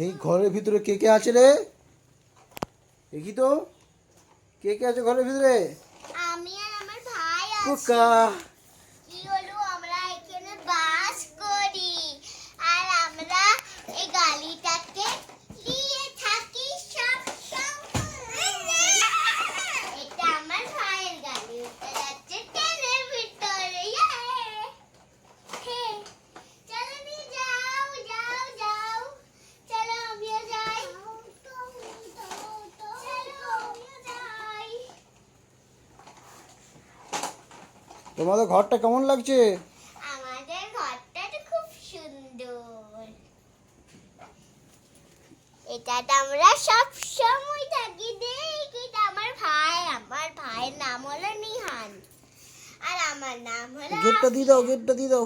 এই ঘরের ভিতরে কে কে আছে রে? দেখি তো, কে কে আছে ঘরের ভিতরে? আমি আর আমার ভাই আছি। কুকা। কি হলো, আমরা এখানে বাস করি আর আমরা এই গাড়িটাকে নিয়ে থাকি সব সময়। এটা আমার ভাইয়ের গাড়ি, উঠে যাচ্ছে ট্রেনের ভিতরে। হে, চলো নিয়ে যাও যাও যাও, চলো আমিও যাই, চলো আমিও যাই। তোমাদের ঘরটা কেমন লাগছে? আমাদের ঘরটা তো খুব সুন্দর। এটাতে আমরা সব সময় থাকি। দেখি আমার ভাইয়ের নাম হলো নিহান আর আমার নাম হলো গেটটা দিয়ে দাও, আফিয়া। গেটটা দিয়ে দাও।